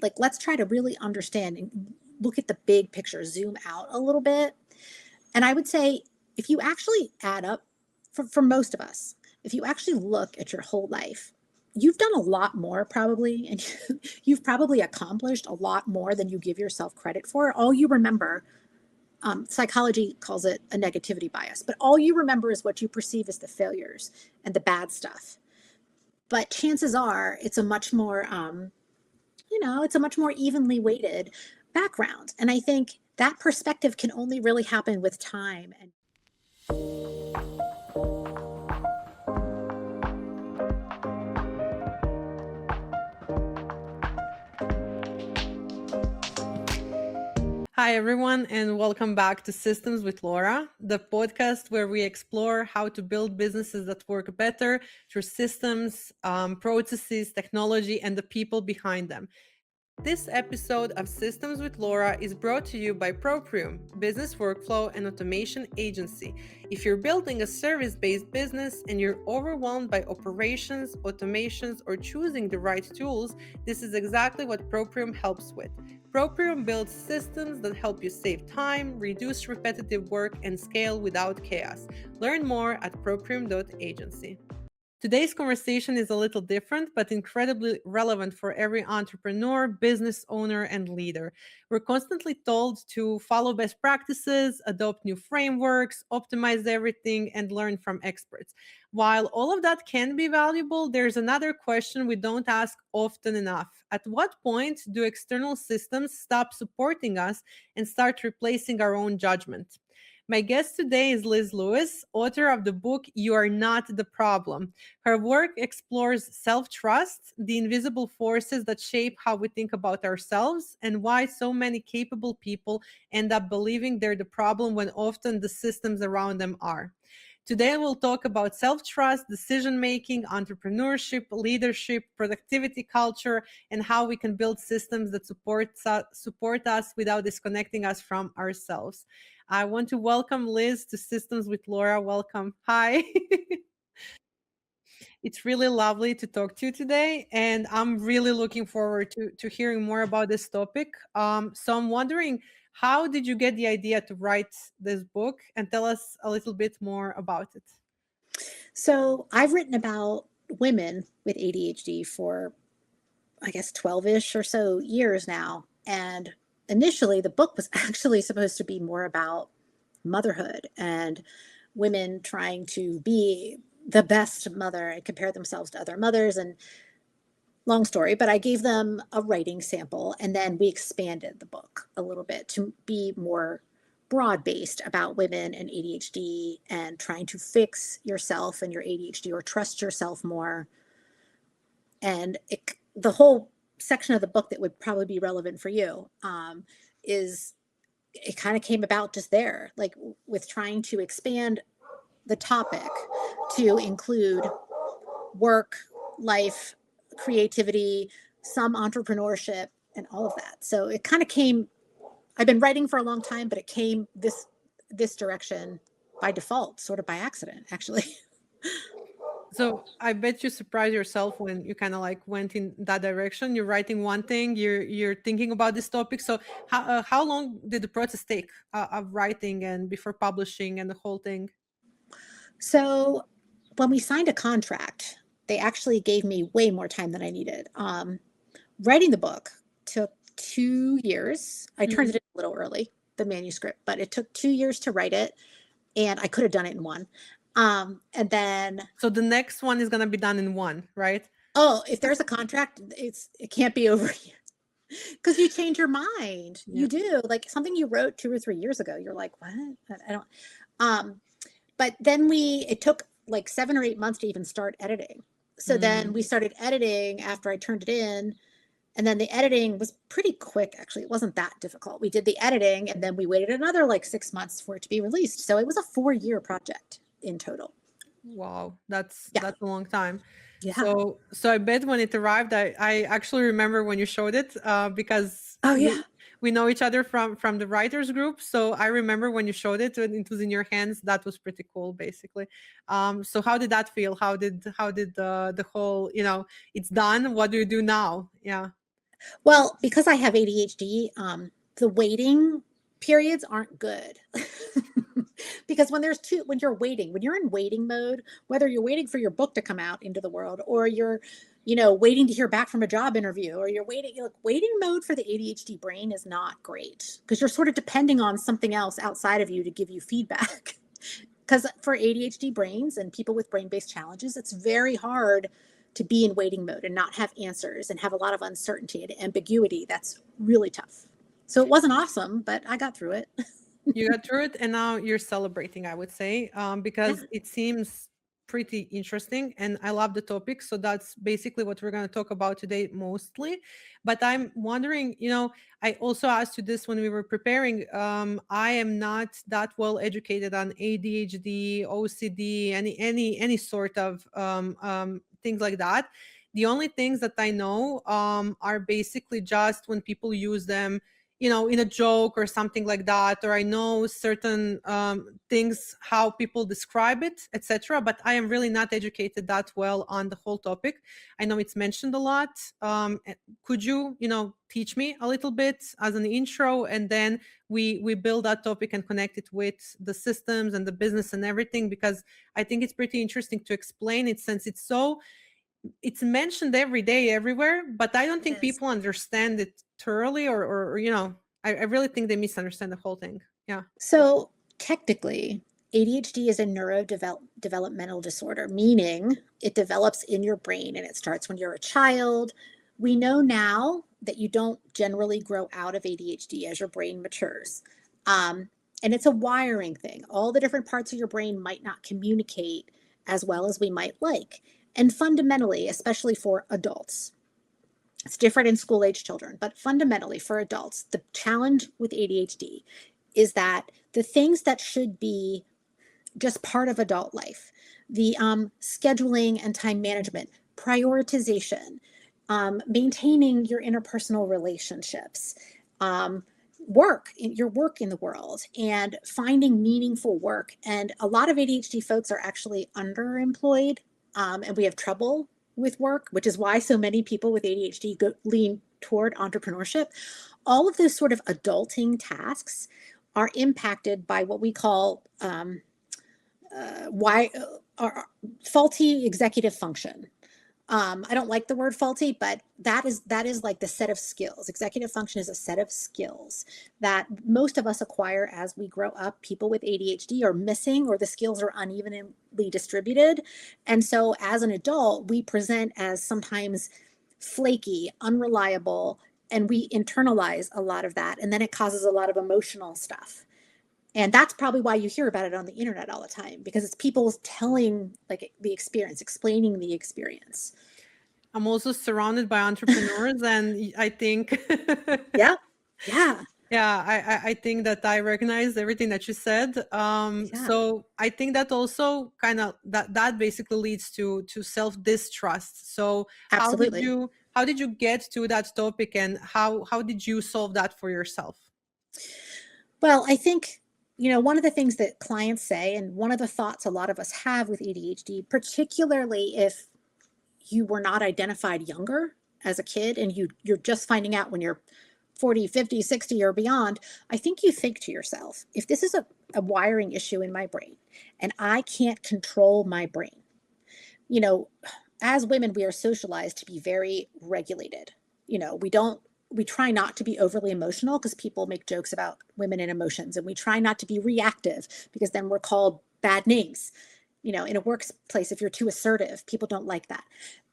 like, let's try to really understand and look at the big picture, zoom out a little bit. And I would say, if you actually add up, for most of us, if you actually look at your whole life, you've done a lot more probably, and you've probably accomplished a lot more than you give yourself credit for. All you remember, psychology calls it a negativity bias, but all you remember is what you perceive as the failures and the bad stuff. But chances are it's a much more, it's a much more evenly weighted background. And I think that perspective can only really happen with time. And Hi, everyone, and welcome back to Systems with Laura, the podcast where we explore how to build businesses that work better through systems, processes, technology, and the people behind them. This episode of Systems with Laura is brought to you by Proprium, business workflow and automation agency. If you're building a service-based business and you're overwhelmed by operations, automations, or choosing the right tools, this is exactly what Proprium helps with. Proprium builds systems that help you save time, reduce repetitive work, and scale without chaos. Learn more at proprium.agency. Today's conversation is a little different, but incredibly relevant for every entrepreneur, business owner, and leader. We're constantly told to follow best practices, adopt new frameworks, optimize everything, and learn from experts. While all of that can be valuable, there's another question we don't ask often enough. At what point do external systems stop supporting us and start replacing our own judgment? My guest today is Liz Lewis, author of the book You Are Not the Problem. Her work explores self-trust, the invisible forces that shape how we think about ourselves, and why so many capable people end up believing they're the problem when often the systems around them are. Today, we'll talk about self-trust, decision-making, entrepreneurship, leadership, productivity culture, and how we can build systems that support us without disconnecting us from ourselves. I want to welcome Liz to Systems with Laura. Welcome. Hi. It's really lovely to talk to you today, and I'm really looking forward to hearing more about this topic. So I'm wondering, how did you get the idea to write this book, and tell us a little bit more about it? so I've written about women with ADHD for, I guess, 12-ish or so years now. And initially, the book was actually supposed to be more about motherhood and women trying to be the best mother and compare themselves to other mothers. And long story, but I gave them a writing sample, and then we expanded the book a little bit to be more broad based about women and ADHD and trying to fix yourself and your ADHD or trust yourself more. And the whole section of the book that would probably be relevant for you is it kind of came about just there, like with trying to expand the topic to include work, life, creativity, some entrepreneurship, and all of that. So it kind of came. I've been writing for a long time, but it came this direction by default, sort of by accident, actually. So I bet you surprised yourself when you kind of like went in that direction. You're writing one thing, you're thinking about this topic. So how long did the process take of writing and before publishing and the whole thing? So when we signed a contract, they actually gave me way more time than I needed. Writing the book took 2 years. I turned it in a little early, the manuscript, but it took 2 years to write it, and I could have done it in one. And then, So the next one is gonna be done in one, right? oh, if there's a contract, it can't be over because you change your mind. Yeah. You do, like something you wrote 2 or 3 years ago. You're like, what? I don't. But then it took like 7 or 8 months to even start editing. So then we started editing after I turned it in. And then the editing was pretty quick, actually. It wasn't that difficult. We did the editing, and then we waited another like 6 months for it to be released. So it was a 4-year project in total. Wow, that's Yeah. that's a long time. Yeah. So I bet when it arrived, I actually remember when you showed it, because Oh, we yeah. we know each other from the writers group. So I remember when you showed it and it was in your hands. That was pretty cool, basically. So how did that feel? How did the whole, it's done? What do you do now? Yeah. Well, because I have ADHD, the waiting periods aren't good. Because when you're waiting, when you're in waiting mode, whether you're waiting for your book to come out into the world or you're, waiting to hear back from a job interview or waiting mode for the ADHD brain is not great because you're sort of depending on something else outside of you to give you feedback. Because for ADHD brains and people with brain-based challenges, it's very hard to be in waiting mode and not have answers and have a lot of uncertainty and ambiguity. That's really tough. So it wasn't awesome, but I got through it. You got through it, and now you're celebrating, I would say, Yeah. because it seems pretty interesting, and I love the topic. So that's basically what we're going to talk about today, mostly. But I'm wondering, I also asked you this when we were preparing. I am not that well educated on ADHD, OCD, any sort of things like that. The only things that I know are basically just when people use them, in a joke or something like that, or I know certain things, how people describe it, etc. But I am really not educated that well on the whole topic. I know it's mentioned a lot. Could you, teach me a little bit as an intro, and then we build that topic and connect it with the systems and the business and everything, because I think it's pretty interesting to explain it, since it's mentioned every day everywhere, but I don't It think is. people understand it thoroughly, or I really think they misunderstand the whole thing. Yeah. So technically, ADHD is a neurodevelopmental disorder, meaning it develops in your brain and it starts when you're a child. We know now that you don't generally grow out of ADHD as your brain matures. Um, and it's a wiring thing. All the different parts of your brain might not communicate as well as we might like. And fundamentally, especially for adults, it's different in school age children, but fundamentally for adults, the challenge with ADHD is that the things that should be just part of adult life, the scheduling and time management, prioritization, maintaining your interpersonal relationships, um, your work in the world, and finding meaningful work. And a lot of ADHD folks are actually underemployed, and we have trouble with work, which is why so many people with ADHD lean toward entrepreneurship. All of those sort of adulting tasks are impacted by what we call why faulty executive function. I don't like the word faulty, but that is like the set of skills. Executive function is a set of skills that most of us acquire as we grow up. People with ADHD are missing, or the skills are unevenly distributed. And so as an adult, we present as sometimes flaky, unreliable, and we internalize a lot of that. And then it causes a lot of emotional stuff. And that's probably why you hear about it on the internet all the time, because it's people telling like the experience, explaining the experience. I'm also surrounded by entrepreneurs, and I think Yeah. Yeah. yeah, I think that I recognize everything that you said. Yeah. So I think that also kind of that basically leads to self distrust. So Absolutely. how did you get to that topic, and how did you solve that for yourself? Well, I think, one of the things that clients say, and one of the thoughts a lot of us have with ADHD, particularly if you were not identified younger as a kid and you're just finding out when you're 40, 50, 60 or beyond, I think you think to yourself, if this is a wiring issue in my brain and I can't control my brain, you know, as women, we are socialized to be very regulated. We try not to be overly emotional because people make jokes about women and emotions, and we try not to be reactive because then we're called bad names. In a workplace, if you're too assertive, people don't like that.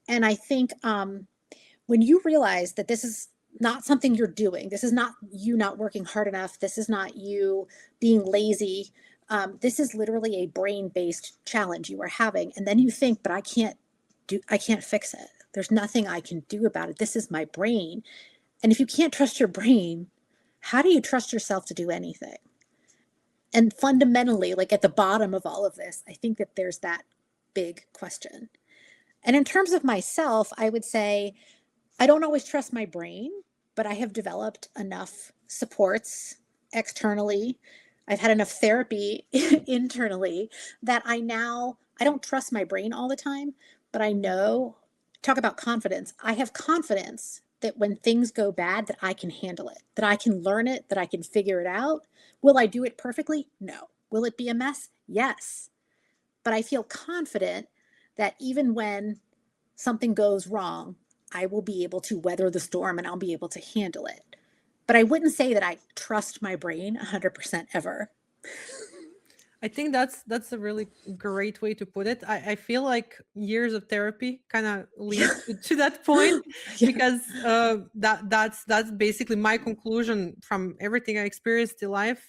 And I think when you realize that this is not something you're doing, this is not you not working hard enough, this is not you being lazy. This is literally a brain-based challenge you are having. And then you think, but I can't fix it. There's nothing I can do about it. This is my brain. And if you can't trust your brain, how do you trust yourself to do anything? And fundamentally, like at the bottom of all of this, I think that there's that big question. And in terms of myself, I would say I don't always trust my brain, but I have developed enough supports externally. I've had enough therapy internally that I don't trust my brain all the time, but I know, talk about confidence. I have confidence that when things go bad, that I can handle it, that I can learn it, that I can figure it out. Will I do it perfectly? No. Will it be a mess? Yes. But I feel confident that even when something goes wrong, I will be able to weather the storm and I'll be able to handle it. But I wouldn't say that I trust my brain 100% ever. I think that's a really great way to put it. I feel like years of therapy kind of lead Yeah. to that point, Yeah. because that's basically my conclusion from everything I experienced in life.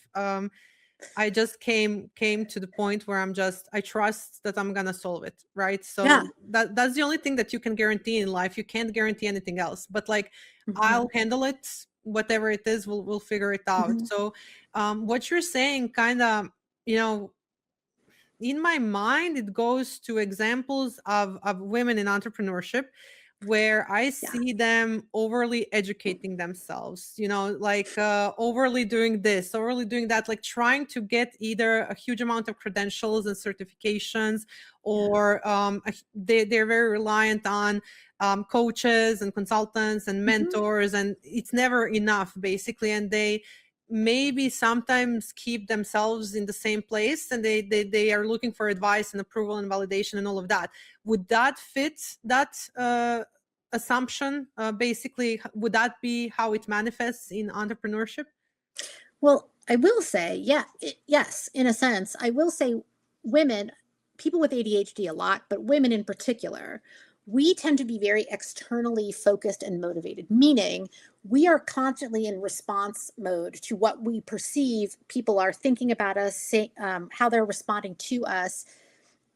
I just came to the point where I trust that I'm gonna solve it, right? Yeah. So that's the only thing that you can guarantee in life. You can't guarantee anything else. But like, Hmm. I'll handle it, whatever it is. We'll figure it out. Hmm. So, what you're saying, kind of, you know, in my mind, it goes to examples of women in entrepreneurship where I Yeah. see them overly educating themselves, like overly doing this, overly doing that, like trying to get either a huge amount of credentials and certifications, Yeah. or they're very reliant on coaches and consultants and Hmm. mentors, and it's never enough, basically. And they maybe sometimes keep themselves in the same place, and they are looking for advice and approval and validation and all of that. Would that fit that assumption? Basically, would that be how it manifests in entrepreneurship? Well, I will say, yeah, yes, in a sense, I will say women, people with ADHD a lot, but women in particular, we tend to be very externally focused and motivated, meaning we are constantly in response mode to what we perceive people are thinking about us, how they're responding to us.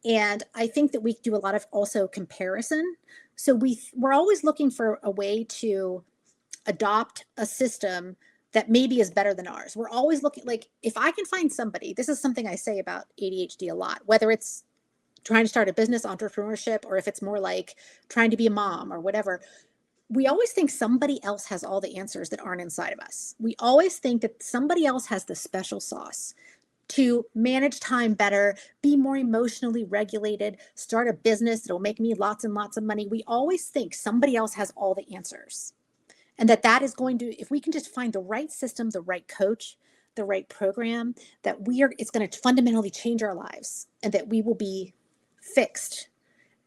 And I think that we do a lot of also comparison. So we're always looking for a way to adopt a system that maybe is better than ours. We're always looking, like, if I can find somebody, this is something I say about ADHD a lot, whether it's trying to start a business, entrepreneurship, or if it's more like trying to be a mom or whatever. We always think somebody else has all the answers that aren't inside of us. We always think that somebody else has the special sauce to manage time better, be more emotionally regulated, start a business that'll make me lots and lots of money. We always think somebody else has all the answers, and that is going to, if we can just find the right system, the right coach, the right program, that it's going to fundamentally change our lives and that we will be fixed.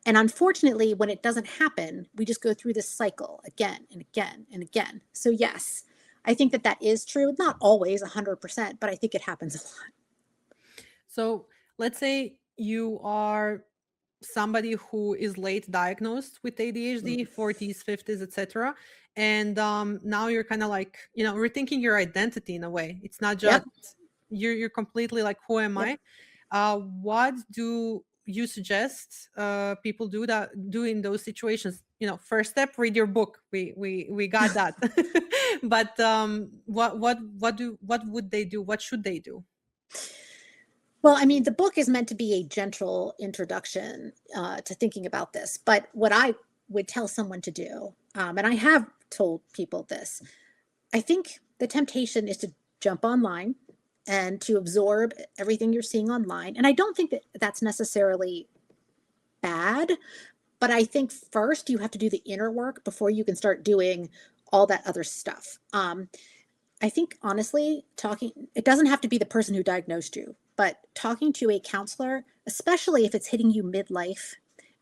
And unfortunately, when it doesn't happen, we just go through this cycle again and again and again. So yes, I think that is true. Not always 100%, but I think it happens a lot. So let's say you are somebody who is late diagnosed with ADHD, Mhm. 40s, 50s, etc. And now you're kind of like, rethinking your identity in a way. It's not just Yep. you're completely like, who am Yep. I? What do you suggest people do in those situations? First step, read your book. We got that. But what would they do? What should they do? Well, I mean, the book is meant to be a gentle introduction to thinking about this. But what I would tell someone to do, and I have told people this, I think the temptation is to jump online and to absorb everything you're seeing online. And I don't think that that's necessarily bad, but I think first you have to do the inner work before you can start doing all that other stuff. I think honestly, it doesn't have to be the person who diagnosed you, but talking to a counselor, especially if it's hitting you midlife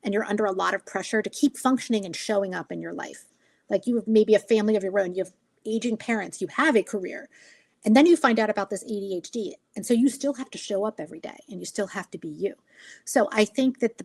and you're under a lot of pressure to keep functioning and showing up in your life. Like you have maybe a family of your own, you have aging parents, you have a career, and then you find out about this ADHD. And so you still have to show up every day and you still have to be you. So I think that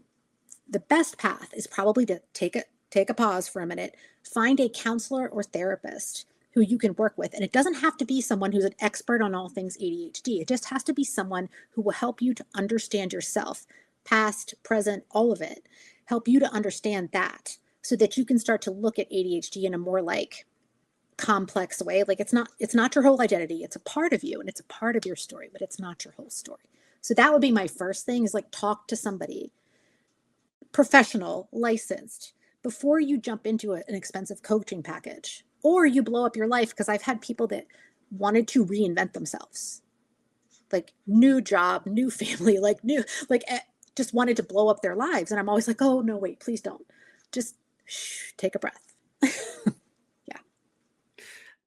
the best path is probably to take a pause for a minute, find a counselor or therapist who you can work with. And it doesn't have to be someone who's an expert on all things ADHD. It just has to be someone who will help you to understand yourself, past, present, all of it, help you to understand that so that you can start to look at ADHD in a more like complex way. Like it's not your whole identity. It's a part of you and it's a part of your story, but it's not your whole story. So that would be my first thing, is like talk to somebody professional, licensed, before you jump into an expensive coaching package or you blow up your life. Because I've had people that wanted to reinvent themselves, like new job, new family, like just wanted to blow up their lives. And I'm always like, oh, no, wait, please don't. Just take a breath. Yeah.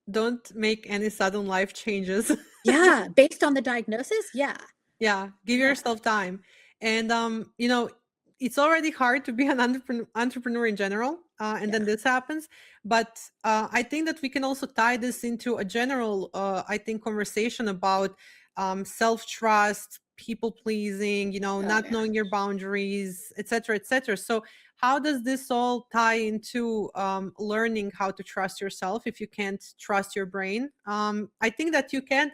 don't make any sudden life changes. Yeah, based on the diagnosis. Yeah. Yeah, give Yeah. yourself time. And it's already hard to be an entrepreneur in general, and Yeah. then this happens. But I think that we can also tie this into a general, I think, conversation about self-trust, people pleasing, Oh not yeah. knowing your boundaries, etc., etc. So how does this all tie into learning how to trust yourself if you can't trust your brain? I think that you can.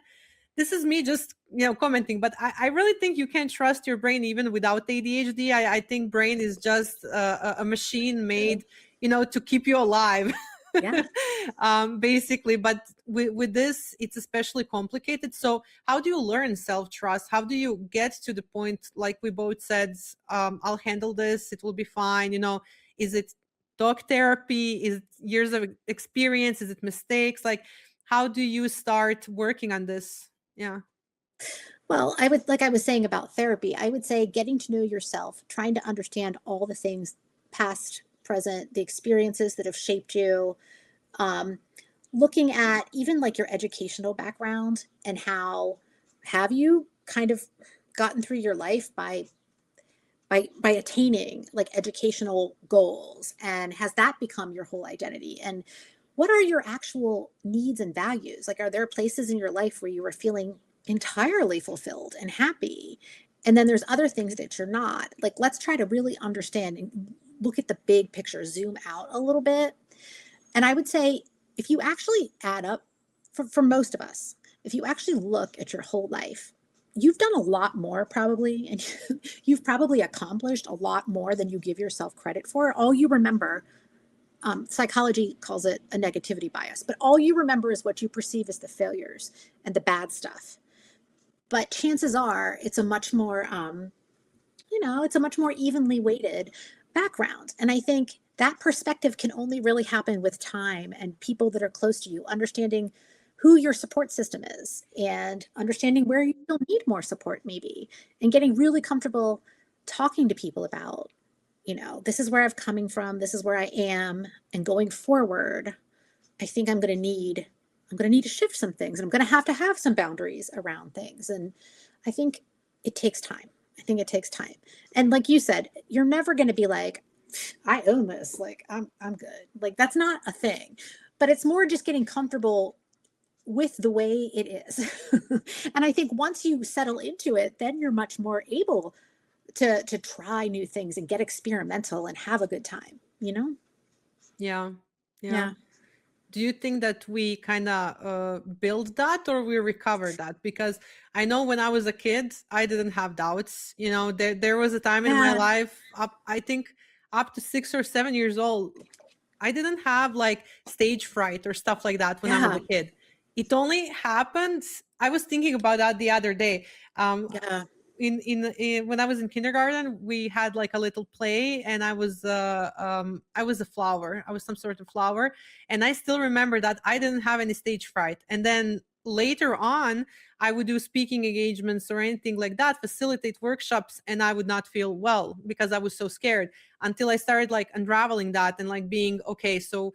This is me just commenting, but I really think you can trust your brain even without ADHD. I think brain is just a machine True. made to keep you alive. Yeah. Basically, but with this it's especially complicated. So how do you learn self-trust? How do you get to the point, like we both said, I'll handle this, it will be fine? Is it talk therapy? Is it years of experience? Is it mistakes? Like, how do you start working on this? Yeah. Well, I would, like I was saying about therapy, I would say getting to know yourself, trying to understand all the things, past, present, the experiences that have shaped you, um, looking at even like your educational background and how have you kind of gotten through your life by attaining like educational goals, and has that become your whole identity, and what are your actual needs and values? Like, are there places in your life where you are feeling entirely fulfilled and happy, and then there's other things that you're not? Like, let's try to really understand and look at the big picture, zoom out a little bit. And I would say, if you actually add up, for most of us, if you actually look at your whole life, you've done a lot more probably, and you've probably accomplished a lot more than you give yourself credit for. All you remember, psychology calls it a negativity bias, but all you remember is what you perceive as the failures and the bad stuff. But chances are it's a much more, it's a much more evenly weighted background. And I think that perspective can only really happen with time and people that are close to you, understanding who your support system is and understanding where you still need more support, maybe, and getting really comfortable talking to people about, this is where I've coming from, this is where I am, and going forward, I think I'm going to need to shift some things, and I'm going to have some boundaries around things. And I think it takes time. I think it takes time. And like you said, you're never going to be like, I own this. Like, I'm good. Like, that's not a thing. But it's more just getting comfortable with the way it is. And I think once you settle into it, then you're much more able to try new things and get experimental and have a good time, Yeah. Yeah. Yeah. Do you think that we kind of build that, or we recover that? Because I know when I was a kid, I didn't have doubts. There was a time in my Yeah. life, I think up to 6 or 7 years old, I didn't have like stage fright or stuff like that when I was Yeah. a kid. It only happened. I was thinking about that the other day. Yeah. In when I was in kindergarten, we had like a little play, and I was a flower. I was some sort of flower, and I still remember that I didn't have any stage fright. And then later on, I would do speaking engagements or anything like that, facilitate workshops, and I would not feel well because I was so scared, until I started like unraveling that and like being okay. So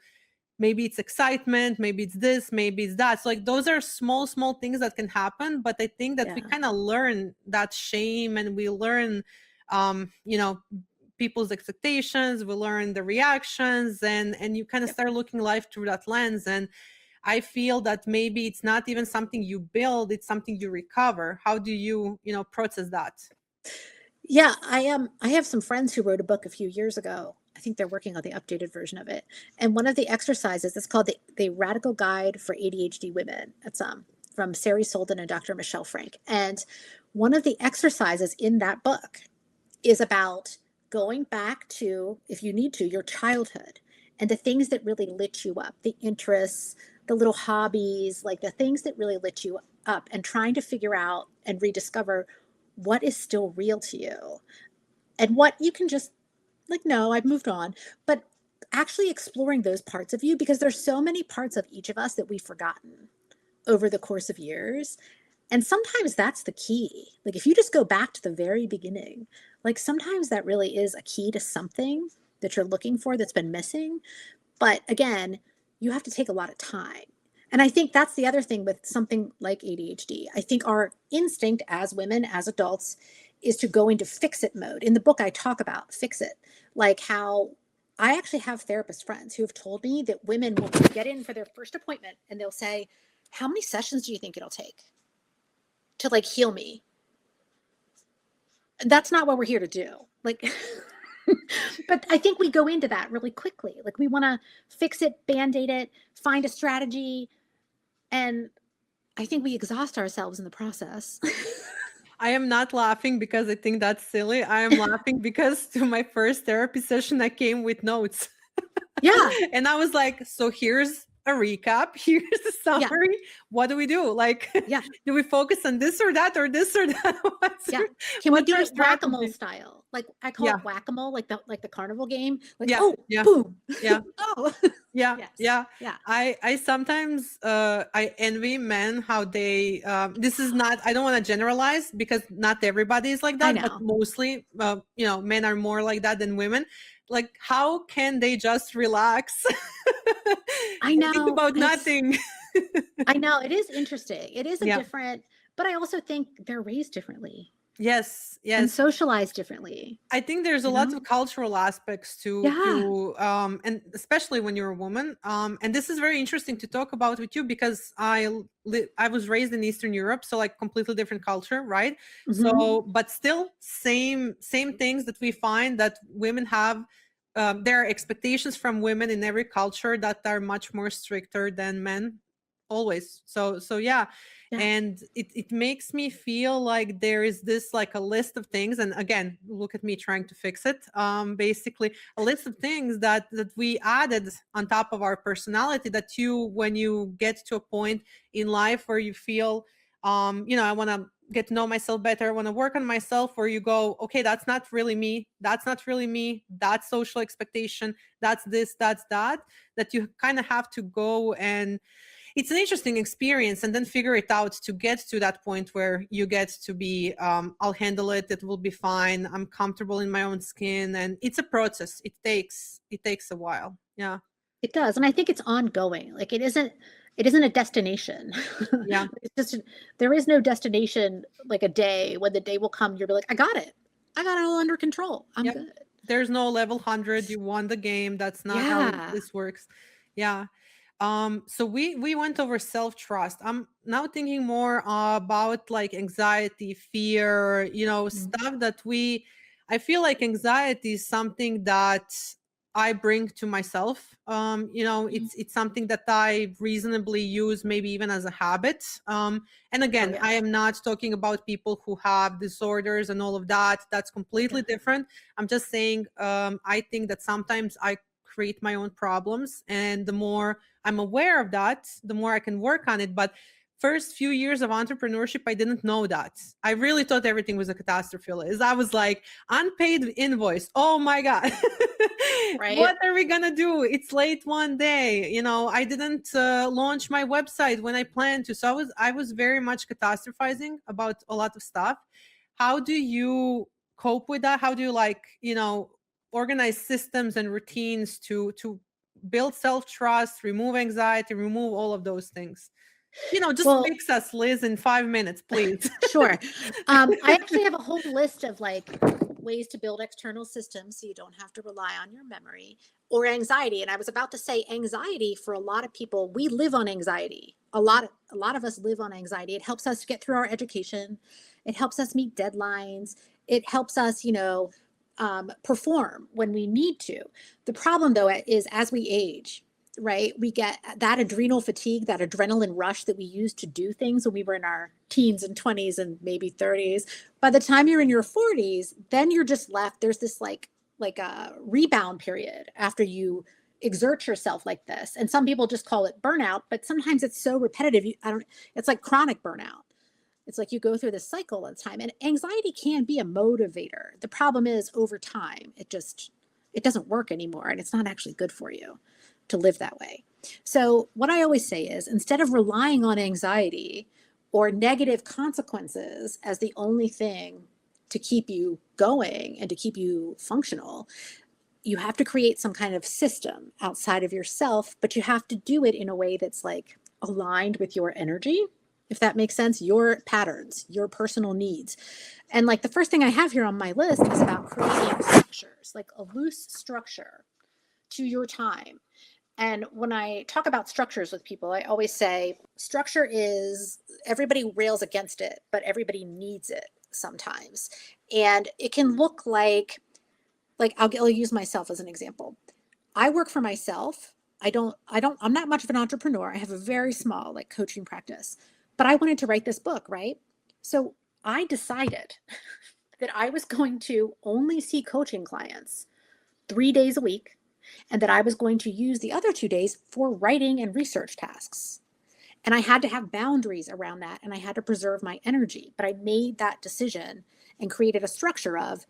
maybe it's excitement, maybe it's this, maybe it's that. So like those are small things that can happen, but I think that we Yeah. kind of learn that shame, and we learn um you know people's expectations, we learn the reactions, and you kind of Yep. start looking life through that lens. And I feel that maybe it's not even something you build, it's something you recover. How do you process that? Yeah, I have some friends who wrote a book a few years ago. I think they're working on the updated version of it. And one of the exercises is called the Radical Guide for ADHD Women. It's from Sari Solden and Dr. Michelle Frank. And one of the exercises in that book is about going back to, if you need to, your childhood and the things that really lit you up, the interests, the little hobbies, like the things that really lit you up, and trying to figure out and rediscover what is still real to you and what you can just, like, no, I've moved on. But actually exploring those parts of you, because there's so many parts of each of us that we've forgotten over the course of years. And sometimes that's the key. Like, if you just go back to the very beginning, like, sometimes that really is a key to something that you're looking for that's been missing. But again, you have to take a lot of time. And I think that's the other thing with something like ADHD. I think our instinct as women, as adults, is to go into fix it mode. In the book, I talk about fix it, like how I actually have therapist friends who have told me that women will get in for their first appointment and they'll say, how many sessions do you think it'll take to like heal me? That's not what we're here to do. Like, but I think we go into that really quickly. Like we want to fix it, band-aid it, find a strategy. And I think we exhaust ourselves in the process. I am not laughing because I think that's silly. I am laughing because to my first therapy session, I came with notes. Yeah. And I was like, so here's a recap. Here's the Yeah. summary. What do we do? Like, Yeah. do we focus on this or that or this or that? Yeah. Can we what's do our it whack-a-mole strategy? style? Like I call Yeah. it whack-a-mole, like the carnival game. Like, Yeah. oh, Yeah. boom. Yeah. Oh. Yeah, Yes. yeah. Yeah. I sometimes I envy men how they this is not, I don't want to generalize because not everybody is like I that, but know. mostly men are more like that than women. Like how can they just relax I and think know. about nothing? I know. It is interesting. It is a Yeah. different, but I also think they're raised differently Yes, and yes. socialized differently, I think there's a you lot know? of cultural aspects Yeah. and especially when you're a woman. And this is very interesting to talk about with you because I was raised in Eastern Europe, so like completely different culture, right? Hmm. So, but still same things that we find that women have. There are expectations from women in every culture that are much more stricter than men, always. So yeah, Yeah. and it makes me feel like there is this like a list of things, and again, look at me trying to fix it, basically a list of things that we added on top of our personality, that you, when you get to a point in life where you feel I want to get to know myself better, I want to work on myself, where you go, okay, that's not really me, that's not really me, that's social expectation, that's this, that's that you kind of have to go, and it's an interesting experience, and then figure it out to get to that point where you get to be I'll handle it, it will be fine, I'm comfortable in my own skin, and it's a process, it takes a while. Yeah. It does. And I think it's ongoing. Like it isn't a destination. Yeah. It's just there is no destination like a day when the day will come you'll be like, I got it. I got it all under control. I'm Yep. good. There's no level 100, you won the game, that's not how Yeah. this works. Yeah. So we went over self-trust. I'm now thinking more about like anxiety, fear, Mm. stuff that I feel like anxiety is something that I bring to myself. Mhm. It's something that I reasonably use, maybe even as a habit. And Oh again, yeah. I am not talking about people who have disorders and all of that. That's Yeah. completely different. I'm just saying, I think that sometimes I create my own problems, and the more I'm aware of that, the more I can work on it. But first few years of entrepreneurship, I didn't know that. I really thought everything was a catastrophe. Liz. I was like, unpaid invoice. Oh my God. Right. What are we going to do? It's late one day. I didn't launch my website when I planned to. So I was very much catastrophizing about a lot of stuff. How do you cope with that? How do you organize systems and routines to build self-trust, remove anxiety, remove all of those things? Just Well, fix us, Liz, in 5 minutes, please. sure. I actually have a whole list of like ways to build external systems so you don't have to rely on your memory or anxiety. And I was about to say anxiety for a lot of people, we live on anxiety. A lot of us live on anxiety. It helps us get through our education. It helps us meet deadlines. It helps us, perform when we need to. The problem though is as we age, right? We get that adrenal fatigue, that adrenaline rush that we used to do things when we were in our teens and 20s and maybe 30s. By the time you're in your 40s, then you're just left. There's this like a rebound period after you exert yourself like this. And some people just call it burnout, but sometimes it's so repetitive. It's like chronic burnout. It's like you go through this cycle of time, and anxiety can be a motivator. The problem is over time, it doesn't work anymore, and it's not actually good for you to live that way. So what I always say is instead of relying on anxiety or negative consequences as the only thing to keep you going and to keep you functional, you have to create some kind of system outside of yourself, but you have to do it in a way that's like aligned with your energy, if that makes sense, your patterns, your personal needs. And like the first thing I have here on my list is about creating structures, like a loose structure to your time. And when I talk about structures with people, I always say structure is, everybody rails against it, but everybody needs it sometimes. And it can look like I'll use myself as an example. I work for myself. I'm not much of an entrepreneur. I have a very small like coaching practice, but I wanted to write this book, right? So I decided that I was going to only see coaching clients 3 days a week, and that I was going to use the other 2 days for writing and research tasks. And I had to have boundaries around that, and I had to preserve my energy. But I made that decision and created a structure of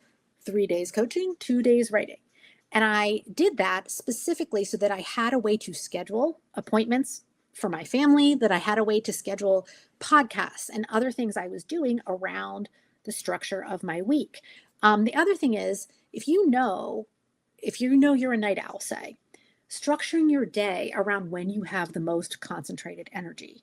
3 days coaching, 2 days writing. And I did that specifically so that I had a way to schedule appointments for my family, that I had a way to schedule podcasts and other things I was doing around the structure of my week. The other thing is, if you know you're a night owl, say, structuring your day around when you have the most concentrated energy.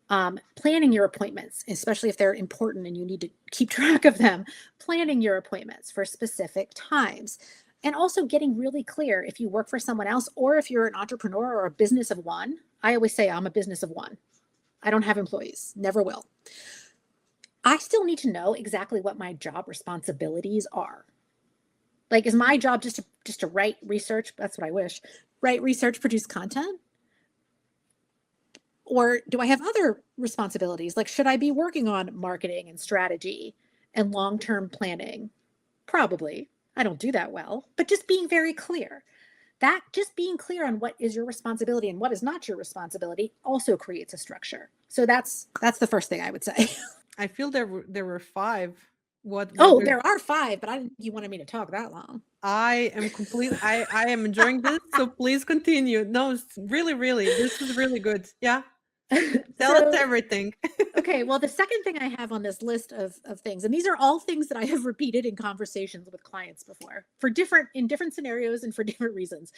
Planning your appointments, especially if they're important and you need to keep track of them, planning your appointments for specific times. And also getting really clear if you work for someone else or if you're an entrepreneur or a business of one. I always say I'm a business of one. I don't have employees, never will. I still need to know exactly what my job responsibilities are. Like, is my job just to write research? That's what I wish. Write research, produce content? Or do I have other responsibilities? Like, should I be working on marketing and strategy and long-term planning? Probably. I don't do that well, but just being very clear. That just being clear on what is your responsibility and what is not your responsibility also creates a structure. So that's the first thing I would say. I feel there were five. What Oh, there's there are five, but I didn't think you wanted me to talk that long. I am enjoying this, so please continue. No, it's really, this is really good. Yeah. Tell us So everything. okay, well, the second thing I have on this list of things, and these are all things that I have repeated in conversations with clients before for in different scenarios and for different reasons.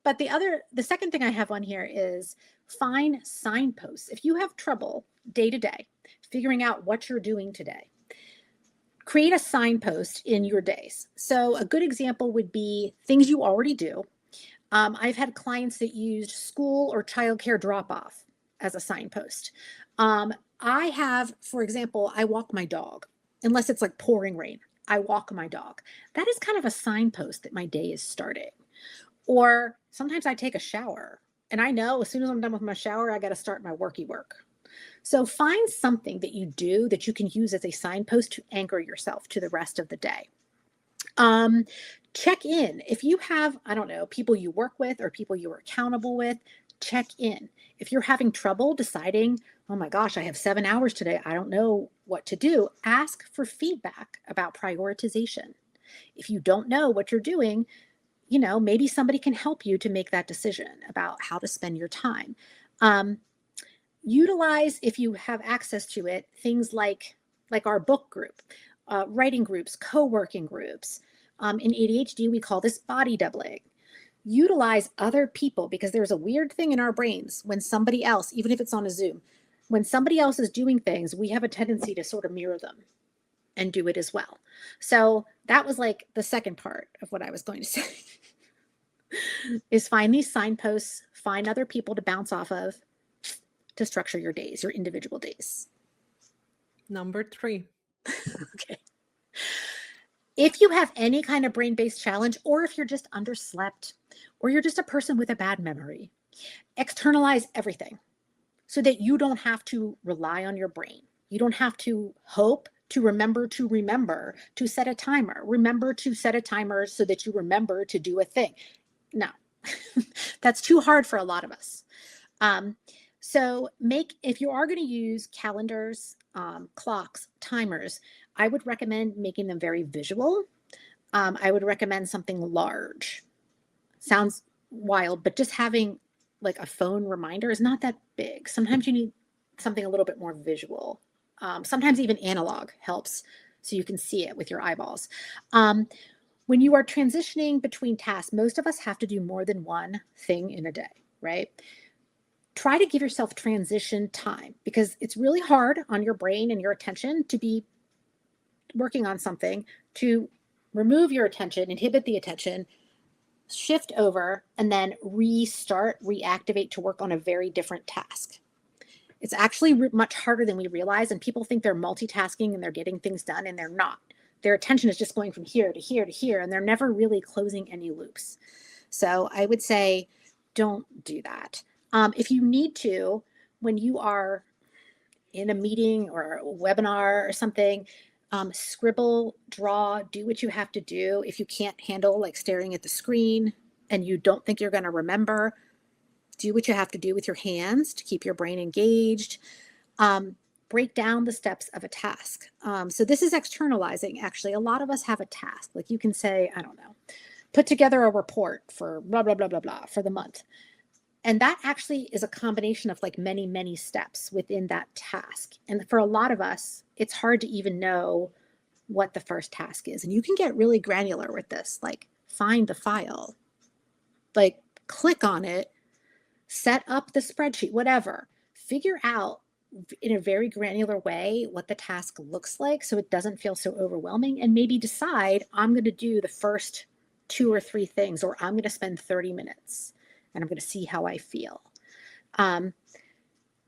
But the second thing I have on here is find signposts. If you have trouble day to day figuring out what you're doing today, create a signpost in your days. So a good example would be things you already do. I've had clients that used school or childcare drop off as a signpost. I have, for example, I walk my dog, unless it's like pouring rain. I walk my dog. That is kind of a signpost that my day is starting. Or sometimes I take a shower and I know as soon as I'm done with my shower, I got to start my worky work. So find something that you do that you can use as a signpost to anchor yourself to the rest of the day. Check in. If you have, I don't know, people you work with or people you're accountable with, check in. If you're having trouble deciding, oh my gosh, I have 7 hours today, I don't know what to do, ask for feedback about prioritization. If you don't know what you're doing, maybe somebody can help you to make that decision about how to spend your time. Utilize, if you have access to it, things like our book group, writing groups, co-working groups. In ADHD, we call this body doubling. Utilize other people, because there's a weird thing in our brains when somebody else, even if it's on a Zoom, when somebody else is doing things, we have a tendency to sort of mirror them and do it as well. So that was like the second part of what I was going to say is find these signposts, find other people to bounce off of to structure your days, your individual days. Number 3. Okay. If you have any kind of brain-based challenge, or if you're just underslept, or you're just a person with a bad memory, externalize everything so that you don't have to rely on your brain. You don't have to hope to remember to set a timer. Remember to set a timer so that you remember to do a thing. No, that's too hard for a lot of us. So if you are going to use calendars, clocks, timers, I would recommend making them very visual. I would recommend something large. Sounds wild, but just having like a phone reminder is not that big. Sometimes you need something a little bit more visual. Sometimes even analog helps so you can see it with your eyeballs. When you are transitioning between tasks, most of us have to do more than one thing in a day, right? try to give yourself transition time, because it's really hard on your brain and your attention to be working on something, to remove your attention, inhibit the attention, shift over, and then restart, reactivate to work on a very different task. It's actually much harder than we realize, and people think they're multitasking and they're getting things done, and they're not. Their attention is just going from here to here to here, and they're never really closing any loops. So I would say don't do that. If you need to, when you are in a meeting or a webinar or something, scribble, draw, do what you have to do. If you can't handle like staring at the screen and you don't think you're going to remember, do what you have to do with your hands to keep your brain engaged. Break down the steps of a task. So this is externalizing. Actually, a lot of us have a task. Like you can say, I don't know, put together a report for blah, blah, blah, blah, blah for the month. And that actually is a combination of like many, many steps within that task. And for a lot of us, it's hard to even know what the first task is. And you can get really granular with this, like find the file, like click on it, set up the spreadsheet, whatever. Figure out in a very granular way what the task looks like so it doesn't feel so overwhelming, and maybe decide I'm going to do the first 2 or 3 things, or I'm going to spend 30 minutes and I'm going to see how I feel. And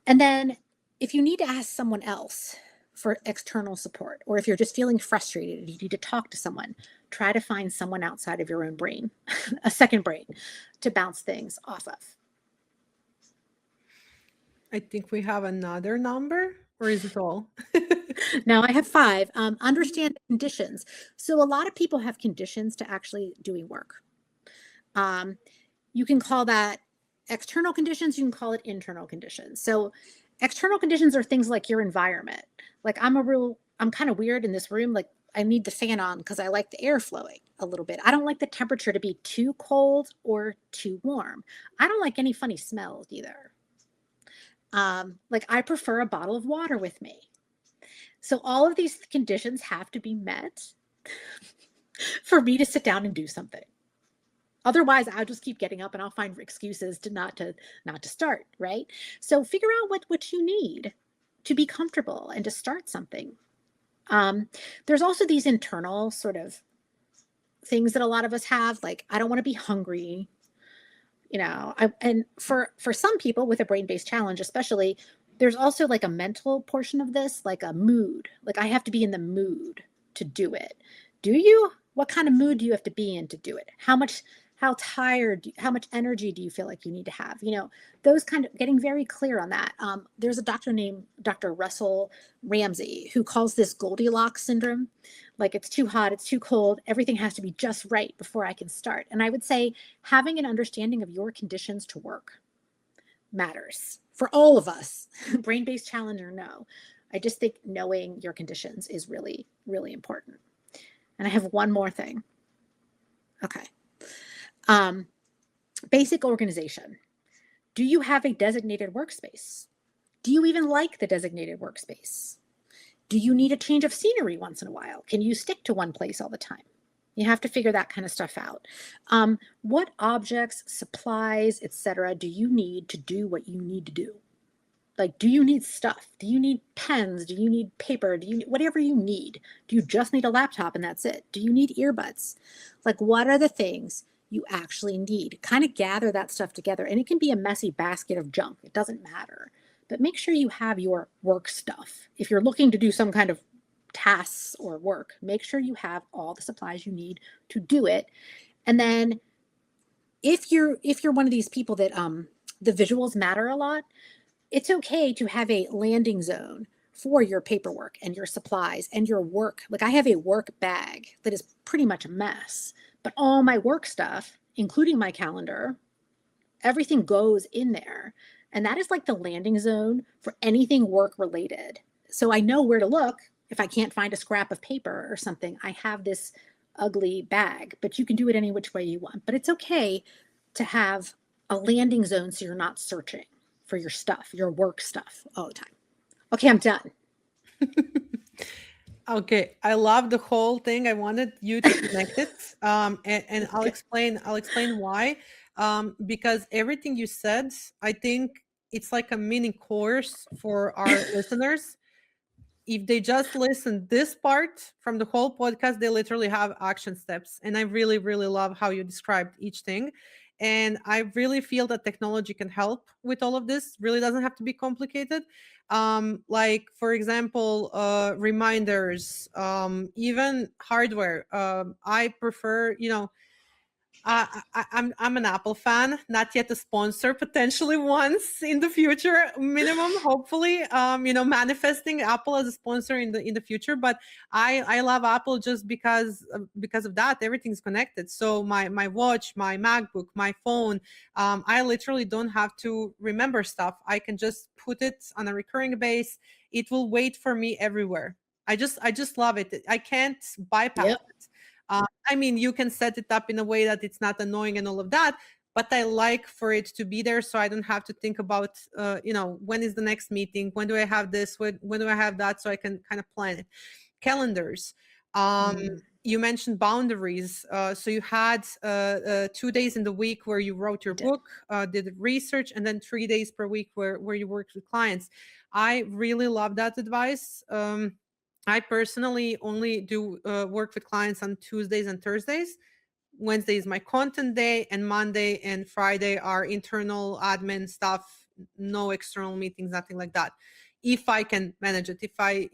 then if you need to ask someone else for external support, or if you're just feeling frustrated and you need to talk to someone, try to find someone outside of your own brain, a second brain, to bounce things off of. I think we have another number, or is it all? Now I have 5. Understand conditions. So a lot of people have conditions to actually doing work. You can call that external conditions. You can call it internal conditions. So external conditions are things like your environment. Like I'm kind of weird in this room. Like I need the fan on because I like the air flowing a little bit. I don't like the temperature to be too cold or too warm. I don't like any funny smells either. Like I prefer a bottle of water with me. So all of these conditions have to be met for me to sit down and do something. Otherwise, I'll just keep getting up and I'll find excuses to not to start, right? So figure out what you need to be comfortable and to start something. There's also these internal sort of things that a lot of us have, like I don't want to be hungry. And for some people with a brain-based challenge, especially, there's also like a mental portion of this, like a mood. Like I have to be in the mood to do it. Do you? What kind of mood do you have to be in to do it? How tired, how much energy do you feel like you need to have? Those kind of getting very clear on that. There's a doctor named Dr. Russell Ramsey who calls this Goldilocks syndrome. Like it's too hot, it's too cold, everything has to be just right before I can start. And I would say having an understanding of your conditions to work matters for all of us, brain-based challenge or no. I just think knowing your conditions is really, really important. And I have one more thing. Okay. Basic organization. Do you have a designated workspace? Do you even like the designated workspace? Do you need a change of scenery once in a while? Can you stick to one place all the time? You have to figure that kind of stuff out. What objects, supplies, etc. do you need to do what you need to do? Like, do you need stuff? Do you need pens? Do you need paper? Do you need whatever you need? Do you just need a laptop and that's it? Do you need earbuds? Like, what are the things you actually need? Kind of gather that stuff together. And it can be a messy basket of junk. It doesn't matter. But make sure you have your work stuff. If you're looking to do some kind of tasks or work, make sure you have all the supplies you need to do it. And then if you're one of these people that the visuals matter a lot, it's okay to have a landing zone for your paperwork and your supplies and your work. Like I have a work bag that is pretty much a mess, but all my work stuff, including my calendar, everything goes in there. And that is like the landing zone for anything work related. So I know where to look. If I can't find a scrap of paper or something, I have this ugly bag, but you can do it any which way you want. But it's okay to have a landing zone so you're not searching for your stuff, your work stuff all the time. Okay, I'm done. Okay, I love the whole thing. I wanted you to connect it, and I'll explain why. Because everything you said, I think it's like a mini course for our listeners. If they just listen this part from the whole podcast, they literally have action steps. And I really, really love how you described each thing. And I really feel that technology can help with all of this. Really doesn't have to be complicated. Like for example, reminders, even hardware. I prefer, I'm an Apple fan, not yet a sponsor, potentially once in the future, minimum, hopefully, manifesting Apple as a sponsor in the future. But I love Apple just because of that. Everything's connected. So my watch, my MacBook, my phone, I literally don't have to remember stuff. I can just put it on a recurring base. It will wait for me everywhere. I just love it. I can't bypass Yep. it. I mean, you can set it up in a way that it's not annoying and all of that, but I like for it to be there so I don't have to think about, when is the next meeting? When do I have this? When do I have that? So I can kind of plan it. Calendars. You mentioned boundaries. So you had 2 days in the week where you wrote your book, did research, and then 3 days per week where you worked with clients. I really love that advice. I personally only do work with clients on Tuesdays and Thursdays. Wednesday is my content day, and Monday and Friday are internal admin stuff, no external meetings, nothing like that. If I can manage it, if I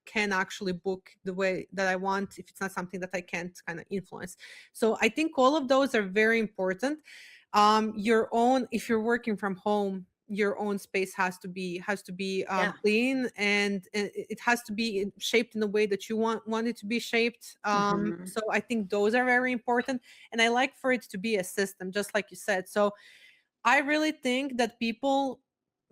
can actually book the way that I want, if it's not something that I can't kind of influence. So I think all of those are very important. If you're working from home, your own space has to be clean, and it has to be shaped in the way that you want it to be shaped. So I think those are very important, and I like for it to be a system, just like you said. So I really think that people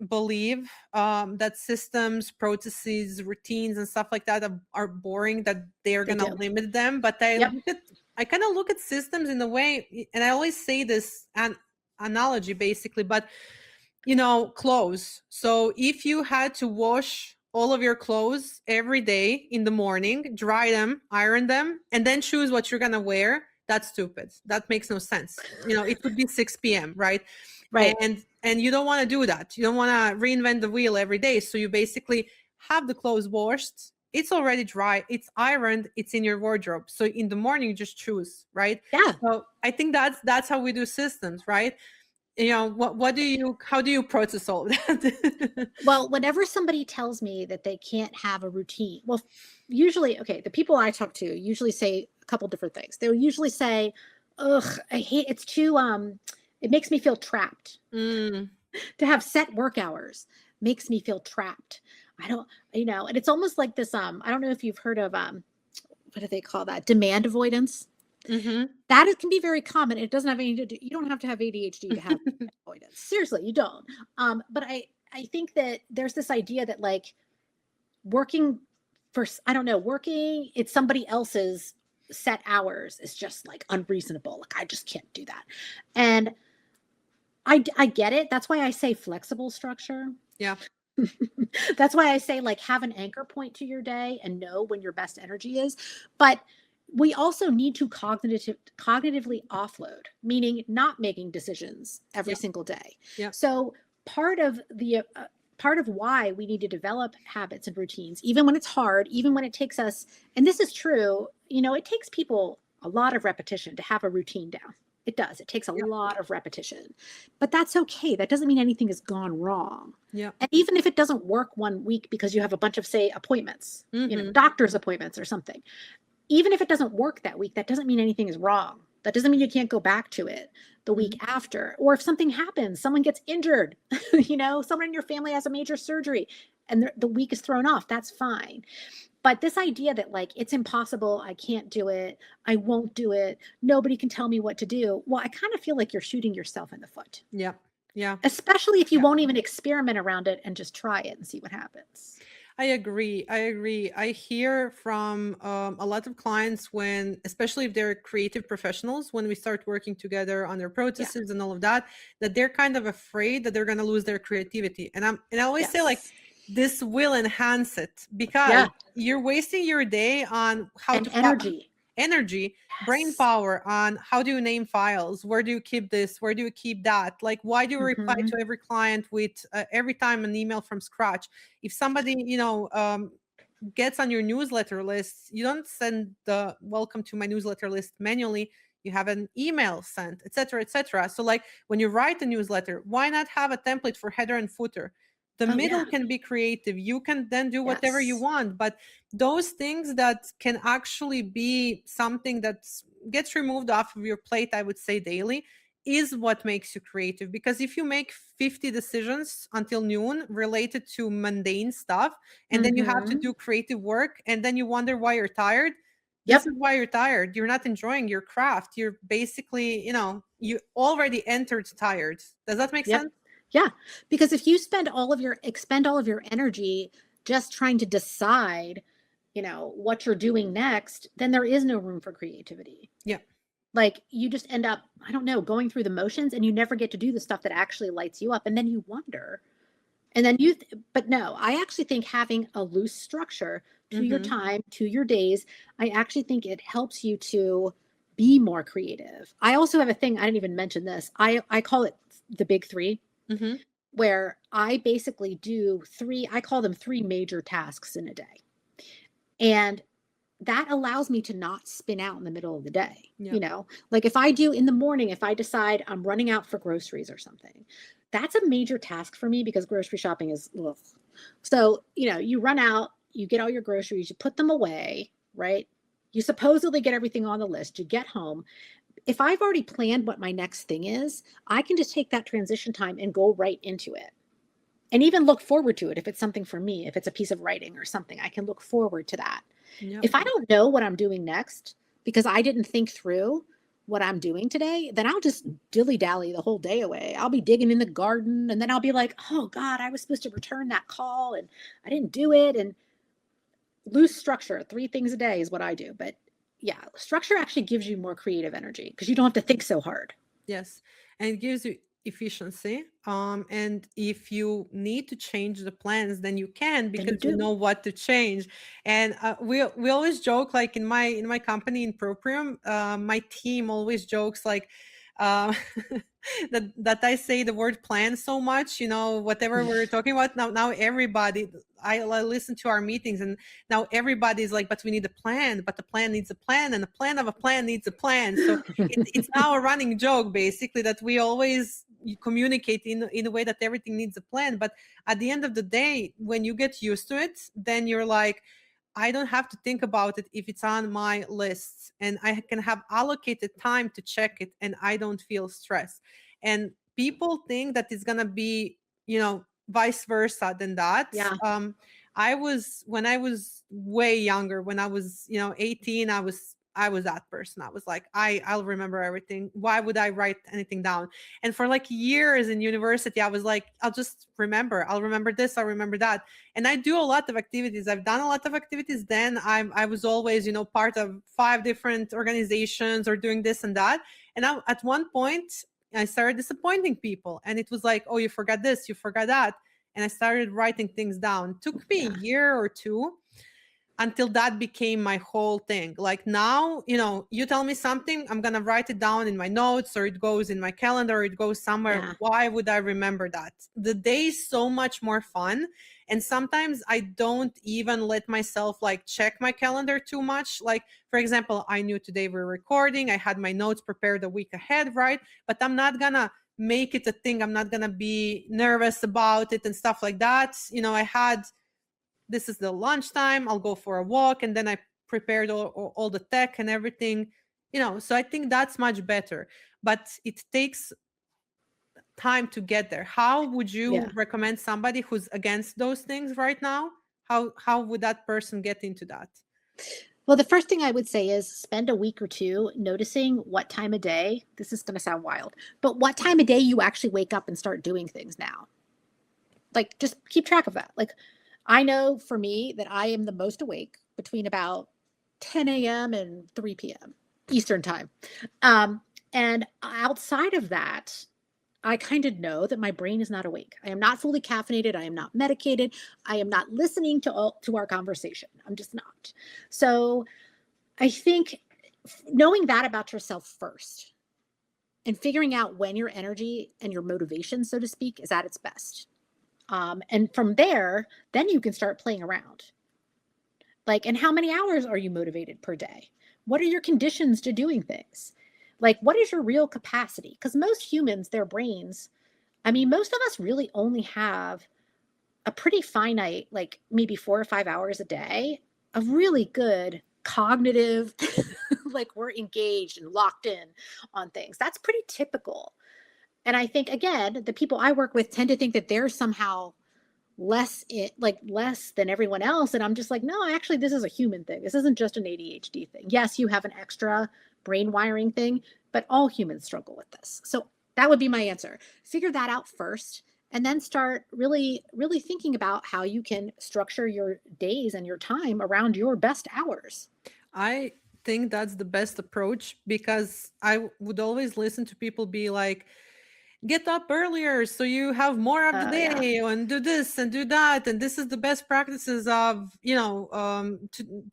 believe that systems, processes, routines, and stuff like that are boring, that they're going to limit them. But I kind of look at systems in a way, and I always say this analogy basically, but clothes. So if you had to wash all of your clothes every day in the morning, dry them, iron them, and then choose what you're going to wear, that's stupid. That makes no sense. It would be 6 p.m., right? Right. And you don't want to do that. You don't want to reinvent the wheel every day. So you basically have the clothes washed. It's already dry. It's ironed. It's in your wardrobe. So in the morning, you just choose, right? Yeah. So I think that's how we do systems, right? How do you process all of that? Well, whenever somebody tells me that they can't have a routine, well, usually, okay, the people I talk to usually say a couple different things. They'll usually say, ugh, I hate, it's too, it makes me feel trapped. To have set work hours makes me feel trapped. I don't, and it's almost like this, I don't know if you've heard of, what do they call that? Demand avoidance. That can be very common. It doesn't have anything to do, you don't have to have ADHD to have avoidance. Seriously, you don't. But I think that there's this idea that like working it's somebody else's set hours is just like unreasonable. Like I just can't do that. And I get it. That's why I say flexible structure. Yeah. That's why I say like have an anchor point to your day and know when your best energy is. But we also need to cognitively offload, meaning not making decisions every single day. Yeah. So part of why we need to develop habits and routines, even when it's hard, even when it takes us, and this is true, it takes people a lot of repetition to have a routine down. It does. It takes a lot of repetition, but that's okay. That doesn't mean anything has gone wrong. Yeah. And even if it doesn't work one week because you have a bunch of, say, appointments, doctor's appointments or something, even if it doesn't work that week, that doesn't mean anything is wrong. That doesn't mean you can't go back to it the week after. Or if something happens, someone gets injured, someone in your family has a major surgery and the week is thrown off, that's fine. But this idea that like, it's impossible, I can't do it, I won't do it, nobody can tell me what to do. Well, I kind of feel like you're shooting yourself in the foot. Yeah. Yeah. Especially if you won't even experiment around it and just try it and see what happens. I agree. I hear from a lot of clients especially if they're creative professionals, when we start working together on their processes and all of that they're kind of afraid that they're going to lose their creativity. And I always say like, this will enhance it, because you're wasting your day on how to energy. energy, brain Yes. power on how do you name files, where do you keep this, where do you keep that, like why do you reply Hmm. to every client with every time an email from scratch. If somebody gets on your newsletter list, you don't send the welcome to my newsletter list manually. You have an email sent, etc., etc. So, like when you write a newsletter, why not have a template for header and footer? The Oh middle yeah. can be creative. You can then do whatever you Yes. want, but those things that can actually be something that gets removed off of your plate, I would say daily, is what makes you creative. Because if you make 50 decisions until noon related to mundane stuff, and then you have to Hmm. do creative work, and then you wonder why you're tired, this Yep. is why you're tired. You're not enjoying your craft. You're basically, you already entered tired. Does that make Yep. sense? Yeah. Because if you expend all of your energy just trying to decide, what you're doing next, then there is no room for creativity. Yeah. Like you just end up, I don't know, going through the motions and you never get to do the stuff that actually lights you up. And then you wonder. And then but no, I actually think having a loose structure to your Mm-hmm. time, to your days, I actually think it helps you to be more creative. I also have a thing, I didn't even mention this. I call it the big three, Mm-hmm. where I basically I call them three major tasks in a day. And that allows me to not spin out in the middle of the day. Yeah. Like if I do in the morning, if I decide I'm running out for groceries or something, that's a major task for me because grocery shopping is, ugh. So, you run out, you get all your groceries, you put them away, right? You supposedly get everything on the list, you get home. If I've already planned what my next thing is, I can just take that transition time and go right into it and even look forward to it. If it's something for me, if it's a piece of writing or something, I can look forward to that. Yeah. If I don't know what I'm doing next because I didn't think through what I'm doing today, then I'll just dilly dally the whole day away. I'll be digging in the garden and then I'll be like, oh God, I was supposed to return that call and I didn't do it. And loose structure, 3 things a day is what I do. But yeah, structure actually gives you more creative energy because you don't have to think so hard. Yes, and it gives you efficiency. And if you need to change the plans, then you can Then you because you do. know what to change. And we always joke, like in my company in Proprium, my team always jokes like uh, that I say the word plan so much. Whatever we're talking about now, everybody. I listen to our meetings, and now everybody's like, but we need a plan, but the plan needs a plan, and the plan of a plan needs a plan. So it's now a running joke basically that we always communicate in a way that everything needs a plan. But at the end of the day, when you get used to it, then you're like, I don't have to think about it if it's on my list, and I can have allocated time to check it, and I don't feel stressed. And people think that it's gonna be, vice versa than that. Yeah. When I was way younger, when I was 18, I was that person. I was like, I'll remember everything. Why would I write anything down? And for like years in university, I was like, I'll remember this, I'll remember that. And I do a lot of activities. I've done a lot of activities. Then I was always, part of 5 different organizations or doing this and that. And at one point I started disappointing people, and it was like, oh, you forgot this, you forgot that. And I started writing things down. Took me a Yeah. year or two until that became my whole thing. Like now, you tell me something, I'm going to write it down in my notes, or it goes in my calendar, or it goes somewhere. Yeah. Why would I remember that? The day is so much more fun. And sometimes I don't even let myself like check my calendar too much. Like, for example, I knew today we're recording. I had my notes prepared a week ahead, right? But I'm not going to make it a thing. I'm not going to be nervous about it and stuff like that. This is the lunchtime, I'll go for a walk, and then I prepared all the tech and everything. So I think that's much better, but it takes time to get there. How would you Yeah. recommend somebody who's against those things right now? How would that person get into that? Well, the first thing I would say is spend a week or two noticing what time of day, this is going to sound wild, but what time of day you actually wake up and start doing things now. Like, just keep track of that. Like, I know for me that I am the most awake between about 10 a.m. and 3 p.m. Eastern time. And outside of that, I kind of know that my brain is not awake. I am not fully caffeinated. I am not medicated. I am not listening to our conversation. I'm just not. So I think knowing that about yourself first and figuring out when your energy and your motivation, so to speak, is at its best. And from there, then you can start playing around. Like, and how many hours are you motivated per day? What are your conditions to doing things? Like, what is your real capacity? Because most humans, their brains, I mean, most of us really only have a pretty finite, like maybe 4 or 5 hours a day of really good cognitive, like we're engaged and locked in on things. That's pretty typical. And I think, again, the people I work with tend to think that they're somehow less than everyone else. And I'm just like, no, actually, this is a human thing. This isn't just an ADHD thing. Yes, you have an extra brain wiring thing, but all humans struggle with this. So that would be my answer. Figure that out first and then start really, really thinking about how you can structure your days and your time around your best hours. I think that's the best approach, because I would always listen to people be like, get up earlier so you have more of the Yeah. day, and do this and do that, and this is the best practices of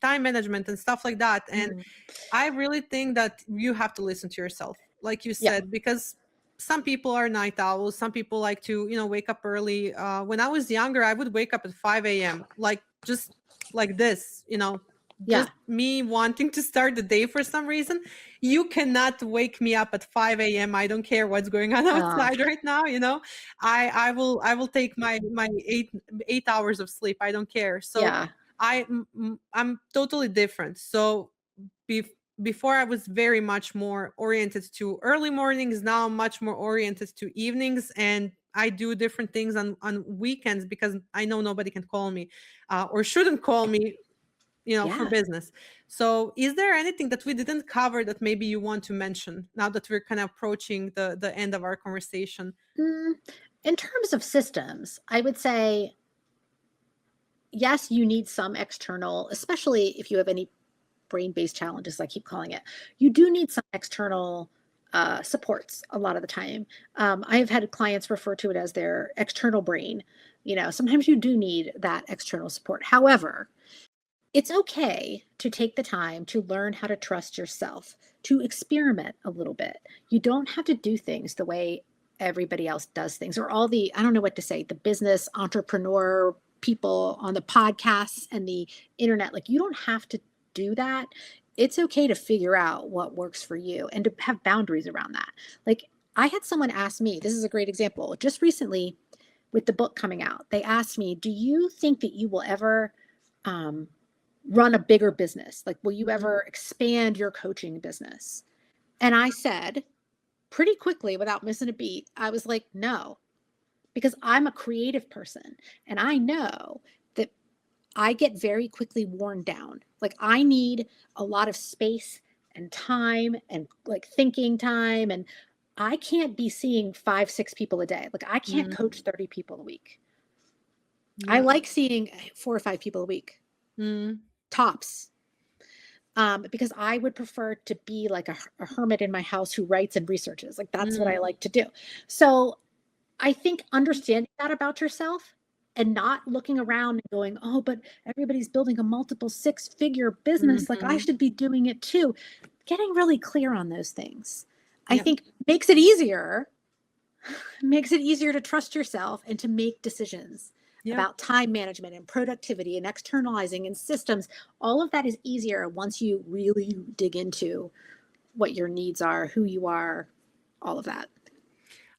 time management and stuff like that. And Mhm. I really think that you have to listen to yourself, like you Yeah. said, because some people are night owls. Some people like to, wake up early. When I was younger, I would wake up at 5 a.m., like just like this, Yeah. just me wanting to start the day for some reason. You cannot wake me up at 5 a.m. I don't care what's going on Uh, outside right now. I will take my 8 hours of sleep. I don't care. So yeah. I'm totally different. So bef- before I was very much more oriented to early mornings. Now I'm much more oriented to evenings, and I do different things on weekends because I know nobody can call me or shouldn't call me, for Yeah. business. So is there anything that we didn't cover that maybe you want to mention now that we're kind of approaching the end of our conversation? Mm, in terms of systems, I would say yes, you need some external, especially if you have any brain-based challenges, I keep calling it. You do need some external supports a lot of the time. I have had clients refer to it as their external brain. Sometimes you do need that external support. However, it's okay to take the time to learn how to trust yourself, to experiment a little bit. You don't have to do things the way everybody else does things, or all the, I don't know what to say, the business entrepreneur people on the podcasts and the internet. Like, you don't have to do that. It's okay to figure out what works for you and to have boundaries around that. Like, I had someone ask me, this is a great example, just recently with the book coming out. They asked me, do you think that you will ever um, run a bigger business? Like, will you Mhm. ever expand your coaching business? And I said pretty quickly, without missing a beat, I was like, no, because I'm a creative person and I know that I get very quickly worn down. Like, I need a lot of space and time and like thinking time. And I can't be seeing 5, 6 people a day. Like, I can't Mm, coach 30 people a week. I yeah. like seeing 4 or 5 people a week, Mm, tops. Because I would prefer to be like a hermit in my house who writes and researches. Like, that's what mm, I like to do. So I think understanding that about yourself and not looking around and going, oh, but everybody's building a multiple 6-figure business. Like, I mhm. should be doing it too. Getting really clear on those things, I Yeah. think makes it easier to trust yourself and to make decisions Yeah. about time management and productivity and externalizing and systems. All of that is easier once you really dig into what your needs are, who you are, all of that.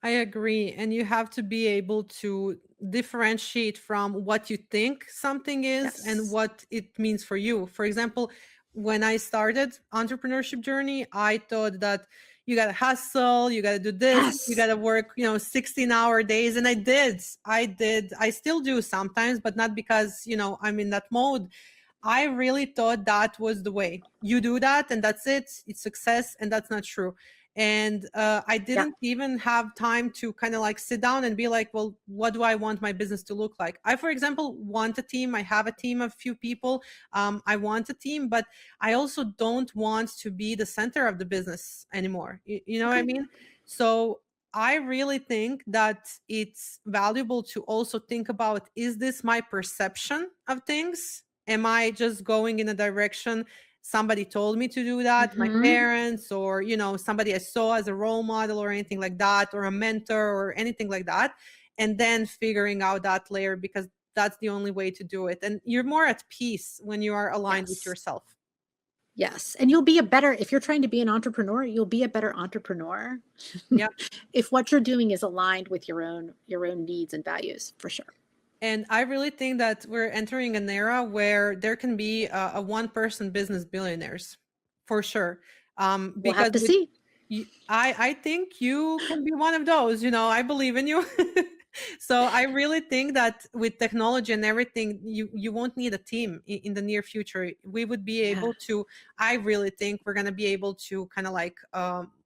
I agree. And you have to be able to differentiate from what you think something is and Yes. what it means for you. For example, when I started entrepreneurship journey, I thought that you got to hustle, you got to do this, you got Yes. to work, 16-hour days. And I did. I still do sometimes, but not because, I'm in that mode. I really thought that was the way. You do that and that's it. It's success. And that's not true. And I Yeah. didn't even have time to kind of like sit down and be like, well, what do I want my business to look like? I, for example, want a team. I have a team of few people. I want a team, but I also don't want to be the center of the business anymore. You know what I Okay. mean? So I really think that it's valuable to also think about, is this my perception of things? Am I just going in a direction somebody told me to do that, my Hmm. parents, or, somebody I saw as a role model or anything like that, or a mentor or anything like that. And then figuring out that layer, because that's the only way to do it. And you're more at peace when you are aligned with Yes. yourself. Yes. And you'll be a better, if you're trying to be an entrepreneur, you'll be a better entrepreneur Yeah. if what you're doing is aligned with your own needs and values, for sure. And I really think that we're entering an era where there can be a one-person business billionaires, for sure. We'll have Because to with see. I think you can be one of those. I believe in you. So I really think that with technology and everything, you won't need a team in the near future. We would be Yeah. able to. I really think we're gonna be able to kind of like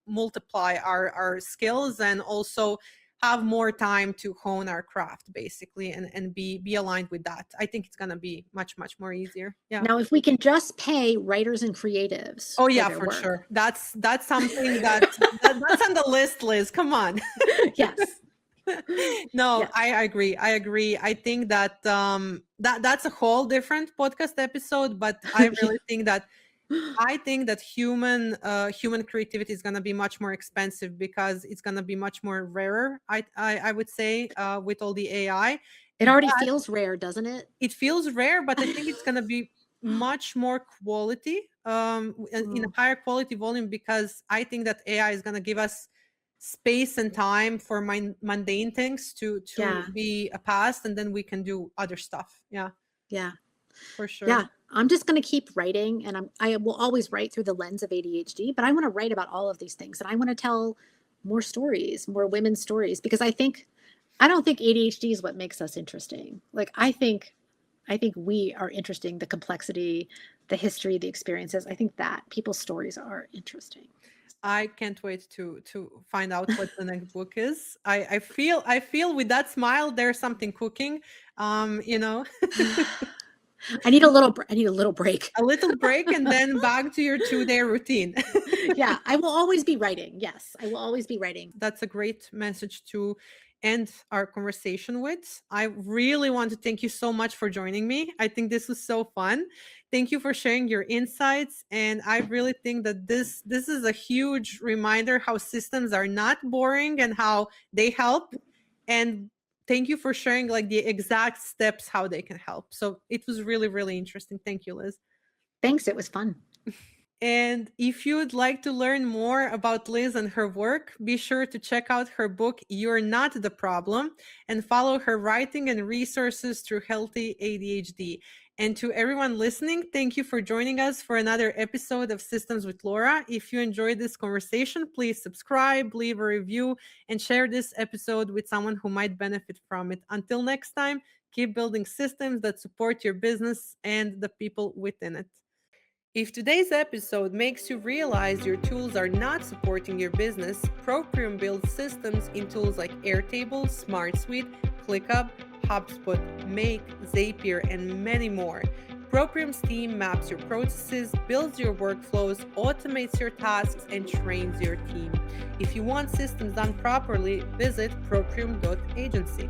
multiply our skills, and also have more time to hone our craft, basically, and be aligned with that. I think it's gonna be much more easier. Yeah. Now, if we can just pay writers and creatives Oh for yeah, their for work. sure. That's something that's on the list, Liz. Come on. Yes. No, Yes. I agree. I agree. I think that that's a whole different podcast episode, but I think that human creativity is gonna be much more expensive, because it's gonna be much more rarer. I would say, with all the AI. It already feels rare, doesn't it? It feels rare, but I think it's gonna be much more quality, in a Mm, higher quality volume, because I think that AI is gonna give us space and time for mundane things to yeah. be a past, and then we can do other stuff. Yeah, Yeah. for sure. Yeah. I'm just going to keep writing, and I will always write through the lens of ADHD, but I want to write about all of these things, and I want to tell more stories, more women's stories, because I don't think ADHD is what makes us interesting. Like I think we are interesting, the complexity, the history, the experiences. I think that people's stories are interesting. I can't wait to find out what the next book is. I feel with that smile there's something cooking. You know, I need a little break. a little break, and then back to your 2-day routine. Yeah, I will always be writing. Yes, I will always be writing. That's a great message to end our conversation with. I really want to thank you so much for joining me. I think this was so fun. Thank you for sharing your insights, and I really think that this is a huge reminder how systems are not boring and how they help. And thank you for sharing like the exact steps how they can help. So it was really interesting. Thank you, Liz. Thanks, it was fun. And if you'd like to learn more about Liz and her work, be sure to check out her book, You're Not the Problem, and follow her writing and resources through Healthy ADHD. And to everyone listening, thank you for joining us for another episode of Systems with Laura. If you enjoyed this conversation, please subscribe, leave a review, and share this episode with someone who might benefit from it. Until next time, keep building systems that support your business and the people within it. If today's episode makes you realize your tools are not supporting your business, Proprium builds systems in tools like Airtable, SmartSuite, ClickUp, HubSpot, Make, Zapier, and many more. Proprium's team maps your processes, builds your workflows, automates your tasks, and trains your team. If you want systems done properly, visit proprium.agency.